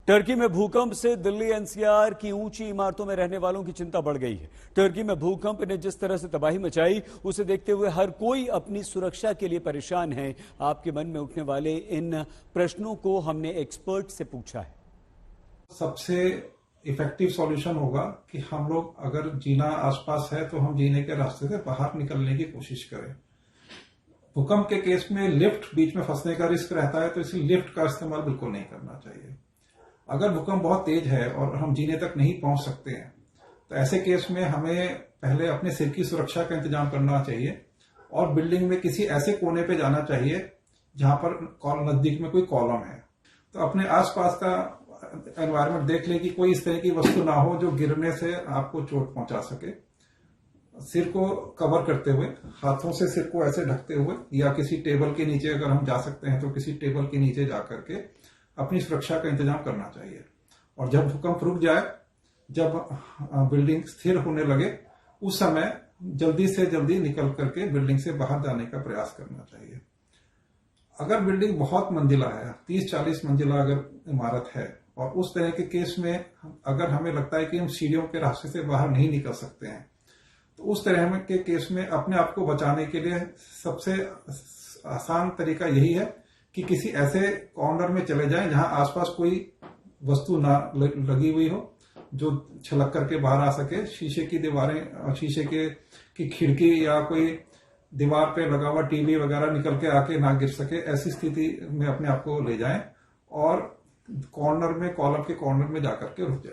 Turkey में भूकंप से दिल्ली एनसीआर की ऊंची इमारतों में रहने वालों की चिंता बढ़ गई है। टर्की में भूकंप ने जिस तरह से तबाही मचाई, उसे देखते हुए हर कोई अपनी सुरक्षा के लिए परेशान है। आपके मन में उठने वाले इन प्रश्नों को हमने एक्सपर्ट से पूछा है। सबसे इफेक्टिव सॉल्यूशन होगा कि हम लोग अगर जीना आसपास है तो हम जीने के रास्ते से बाहर निकलने की कोशिश करें। भूकंप के केस में लिफ्ट बीच में फंसने का रिस्क रहता है, तो इसलिए लिफ्ट का इस्तेमाल बिल्कुल नहीं करना चाहिए। अगर भूकंप बहुत तेज है और हम जीने तक नहीं पहुंच सकते हैं, तो ऐसे केस में हमें पहले अपने सिर की सुरक्षा का इंतजाम करना चाहिए और बिल्डिंग में किसी ऐसे कोने पे जाना चाहिए जहां पर नजदीक में कोई कॉलम है। तो अपने आसपास का एनवायरनमेंट देख ले कि कोई इस तरह की वस्तु ना हो जो गिरने से आपको चोट पहुंचा सके। सिर को कवर करते हुए, हाथों से सिर को ऐसे ढकते हुए, या किसी टेबल के नीचे अगर हम जा सकते हैं तो किसी टेबल के नीचे जाकर के अपनी सुरक्षा का इंतजाम करना चाहिए। और जब भूकंप रुक जाए, जब बिल्डिंग स्थिर होने लगे, उस समय जल्दी से जल्दी निकल करके बिल्डिंग से बाहर जाने का प्रयास करना चाहिए। अगर बिल्डिंग बहुत मंजिला है, 30-40 मंजिला अगर इमारत है, और उस तरह के केस में अगर हमें लगता है कि हम सीढ़ियों के रास्ते से बाहर नहीं निकल सकते हैं, तो उस तरह के केस में अपने आप को बचाने के लिए सबसे आसान तरीका यही है कि किसी ऐसे कॉर्नर में चले जाएं जहां आसपास कोई वस्तु ना लगी हुई हो जो छलक करके बाहर आ सके। शीशे की दीवारें, शीशे की खिड़की या कोई दीवार पे लगा हुआ टीवी वगैरह निकल के आके ना गिर सके, ऐसी स्थिति में अपने आप को ले जाएं और कॉर्नर में, कॉलम के कॉर्नर में जाकर के रुक जाएं।